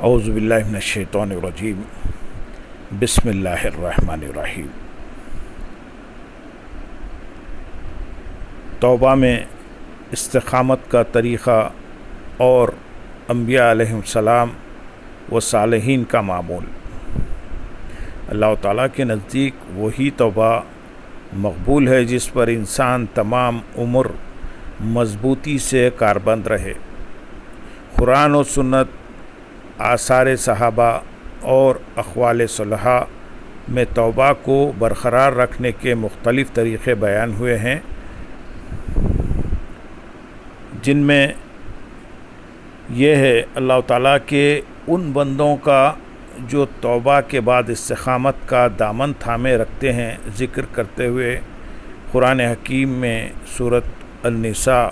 اعوذ باللہ من الشیطان الرجیم بسم اللہ الرحمن الرحیم۔ توبہ میں استقامت کا طریقہ اور انبیاء علیہ السلام و صالحین کا معمول۔ اللہ تعالیٰ کے نزدیک وہی توبہ مقبول ہے جس پر انسان تمام عمر مضبوطی سے کاربند رہے۔ قرآن و سنت، آثار صحابہ اور اقوال صالحہ میں توبہ کو برقرار رکھنے کے مختلف طریقے بیان ہوئے ہیں، جن میں یہ ہے اللہ تعالیٰ کے ان بندوں کا جو توبہ کے بعد استقامت کا دامن تھامے رکھتے ہیں، ذکر کرتے ہوئے قرآن حکیم میں سورۃ النساء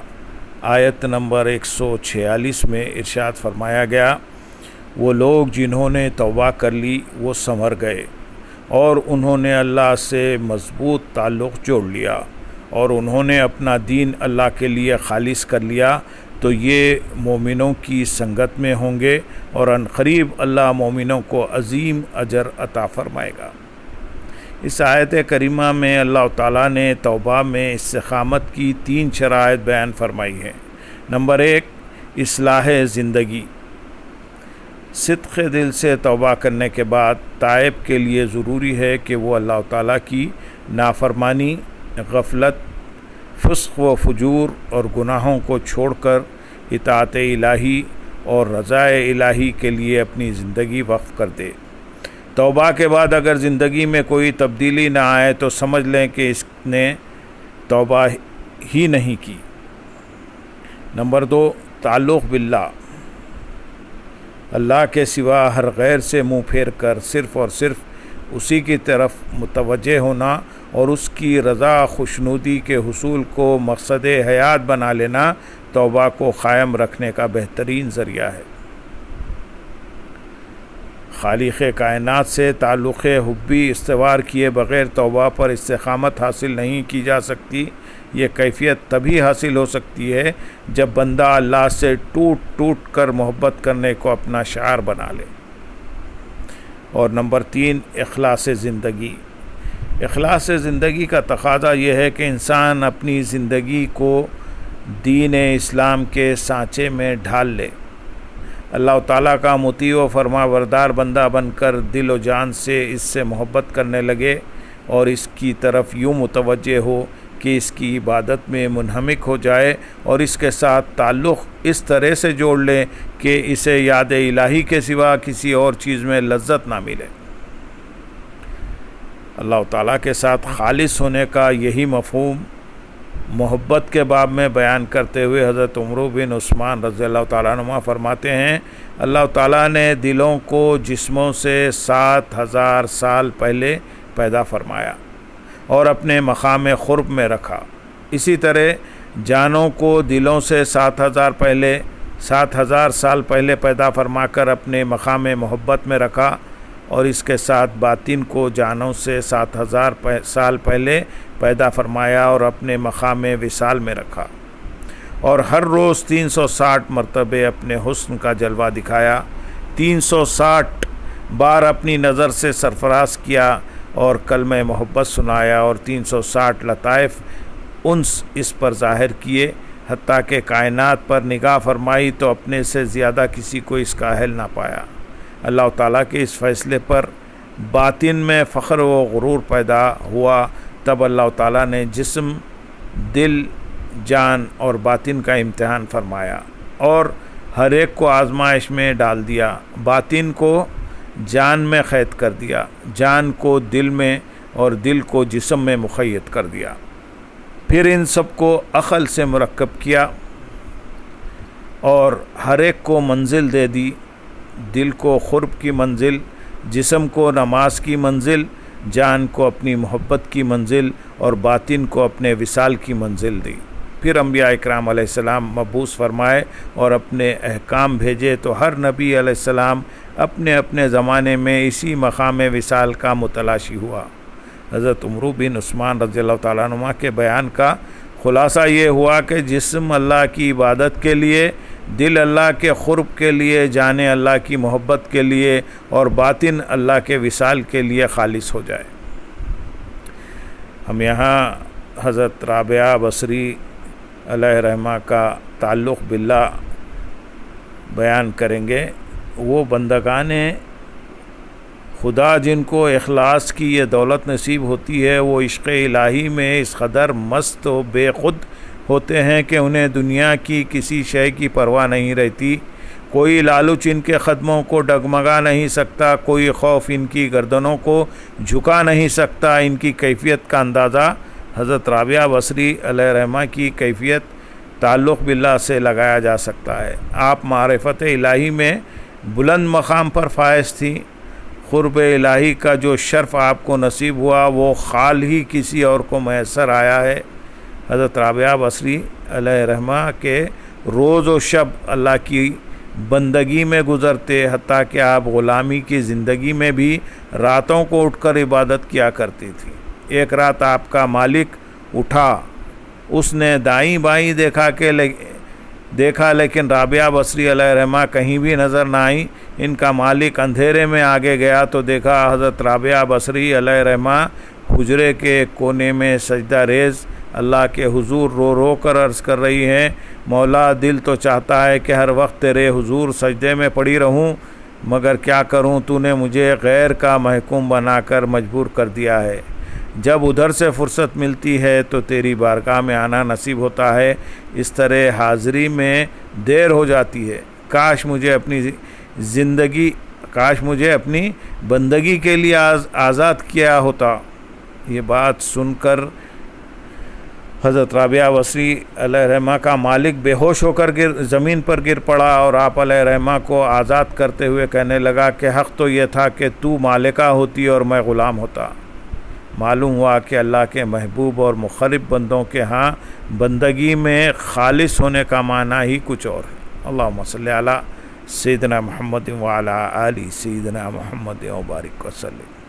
آیت نمبر 146 میں ارشاد فرمایا گیا، وہ لوگ جنہوں نے توبہ کر لی وہ سنور گئے اور انہوں نے اللہ سے مضبوط تعلق جوڑ لیا اور انہوں نے اپنا دین اللہ کے لیے خالص کر لیا، تو یہ مومنوں کی سنگت میں ہوں گے اور عنقریب اللہ مومنوں کو عظیم اجر عطا فرمائے گا۔ اس آیت کریمہ میں اللہ تعالیٰ نے توبہ میں استقامت کی 3 شرائط بیان فرمائی ہیں۔ نمبر 1، اصلاح زندگی۔ صدق دل سے توبہ کرنے کے بعد تائب کے لیے ضروری ہے کہ وہ اللہ تعالیٰ کی نافرمانی، غفلت، فسق و فجور اور گناہوں کو چھوڑ کر اطاعت الہی اور رضا الہی کے لیے اپنی زندگی وقف کر دے۔ توبہ کے بعد اگر زندگی میں کوئی تبدیلی نہ آئے تو سمجھ لیں کہ اس نے توبہ ہی نہیں کی۔ نمبر 2، تعلق باللہ۔ اللہ کے سوا ہر غیر سے منہ پھیر کر صرف اور صرف اسی کی طرف متوجہ ہونا اور اس کی رضا خوشنودی کے حصول کو مقصد حیات بنا لینا توبہ کو قائم رکھنے کا بہترین ذریعہ ہے۔ خالق کائنات سے تعلق حبی استوار کیے بغیر توبہ پر استقامت حاصل نہیں کی جا سکتی۔ یہ کیفیت تبھی حاصل ہو سکتی ہے جب بندہ اللہ سے ٹوٹ ٹوٹ کر محبت کرنے کو اپنا شعار بنا لے۔ اور نمبر 3، اخلاص زندگی۔ اخلاص زندگی کا تقاضا یہ ہے کہ انسان اپنی زندگی کو دین اسلام کے سانچے میں ڈھال لے، اللہ تعالیٰ کا مطیع و فرما بردار بندہ بن کر دل و جان سے اس سے محبت کرنے لگے اور اس کی طرف یوں متوجہ ہو کہ اس کی عبادت میں منہمک ہو جائے اور اس کے ساتھ تعلق اس طرح سے جوڑ لے کہ اسے یاد الہی کے سوا کسی اور چیز میں لذت نہ ملے۔ اللہ تعالیٰ کے ساتھ خالص ہونے کا یہی مفہوم محبت کے باب میں بیان کرتے ہوئے حضرت عمر بن عثمان رضی اللہ تعالیٰ عنہ فرماتے ہیں، اللہ تعالیٰ نے دلوں کو جسموں سے 7000 سال پہلے پیدا فرمایا اور اپنے مقام قرب میں رکھا۔ اسی طرح جانوں کو دلوں سے 7000 سال پہلے پیدا فرما کر اپنے مقام محبت میں رکھا اور اس کے ساتھ باطن کو جانوں سے 7000 سال پہلے پیدا فرمایا اور اپنے مقام وصال میں رکھا، اور ہر روز 360 مرتبے اپنے حسن کا جلوہ دکھایا، 360 بار اپنی نظر سے سرفراز کیا اور کلمہ محبت سنایا اور 360 لطائف انس اس پر ظاہر کیے، حتیٰ کہ کائنات پر نگاہ فرمائی تو اپنے سے زیادہ کسی کو اس کا اہل نہ پایا۔ اللہ تعالیٰ کے اس فیصلے پر باطن میں فخر و غرور پیدا ہوا، تب اللہ تعالیٰ نے جسم، دل، جان اور باطن کا امتحان فرمایا اور ہر ایک کو آزمائش میں ڈال دیا۔ باطن کو جان میں قید کر دیا، جان کو دل میں اور دل کو جسم میں مقید کر دیا، پھر ان سب کو عقل سے مرکب کیا اور ہر ایک کو منزل دے دی۔ دل کو قرب کی منزل، جسم کو نماز کی منزل، جان کو اپنی محبت کی منزل اور باطن کو اپنے وصال کی منزل دی۔ پھر انبیاء اکرام علیہ السلام مبعوث فرمائے اور اپنے احکام بھیجے تو ہر نبی علیہ السلام اپنے اپنے زمانے میں اسی مقام وصال کا متلاشی ہوا۔ حضرت عمر بن عثمان رضی اللہ تعالیٰ عنہ کے بیان کا خلاصہ یہ ہوا کہ جسم اللہ کی عبادت کے لیے، دل اللہ کے قرب کے لیے، جانے اللہ کی محبت کے لیے اور باطن اللہ کے وصال کے لیے خالص ہو جائے۔ ہم یہاں حضرت رابعہ بصری علیہ رحمہ کا تعلق باللہ بیان کریں گے۔ وہ بندگان خدا جن کو اخلاص کی یہ دولت نصیب ہوتی ہے، وہ عشق الہی میں اس قدر مست و بے خود ہوتے ہیں کہ انہیں دنیا کی کسی شے کی پرواہ نہیں رہتی۔ کوئی لالچ ان کے قدموں کو ڈگمگا نہیں سکتا، کوئی خوف ان کی گردنوں کو جھکا نہیں سکتا۔ ان کی کیفیت کا اندازہ حضرت رابعہ بصری علیہ رحمہ کی کیفیت تعلق باللہ سے لگایا جا سکتا ہے۔ آپ معرفت الہی میں بلند مقام پر فائز تھی۔ قرب الہی کا جو شرف آپ کو نصیب ہوا وہ خال ہی کسی اور کو میسر آیا ہے۔ حضرت رابعہ بصری علیہ رحمہ کے روز و شب اللہ کی بندگی میں گزرتے، حتیٰ کہ آپ غلامی کی زندگی میں بھی راتوں کو اٹھ کر عبادت کیا کرتی تھی۔ ایک رات آپ کا مالک اٹھا، اس نے دائیں بائیں دیکھا لیکن رابعہ بصری علیہ رحمہ کہیں بھی نظر نہ آئی۔ ان کا مالک اندھیرے میں آگے گیا تو دیکھا حضرت رابعہ بصری علیہ رحمہ حجرے کے کونے میں سجدہ ریز اللہ کے حضور رو رو کر عرض کر رہی ہیں، مولا دل تو چاہتا ہے کہ ہر وقت تیرے حضور سجدے میں پڑی رہوں، مگر کیا کروں، تو نے مجھے غیر کا محکوم بنا کر مجبور کر دیا ہے۔ جب ادھر سے فرصت ملتی ہے تو تیری بارگاہ میں آنا نصیب ہوتا ہے، اس طرح حاضری میں دیر ہو جاتی ہے۔ کاش مجھے اپنی بندگی کے لیے آزاد کیا ہوتا۔ یہ بات سن کر حضرت رابعہ بصری علیہ رحمہ کا مالک بے ہوش ہو کر زمین پر گر پڑا اور آپ علیہ رحمہ کو آزاد کرتے ہوئے کہنے لگا کہ حق تو یہ تھا کہ تو مالکہ ہوتی اور میں غلام ہوتا۔ معلوم ہوا کہ اللہ کے محبوب اور مقرب بندوں کے ہاں بندگی میں خالص ہونے کا معنی ہی کچھ اور ہے۔ اللہم صلی علی سیدنا محمد وعلی آل سیدنا محمد وبارک وسلم۔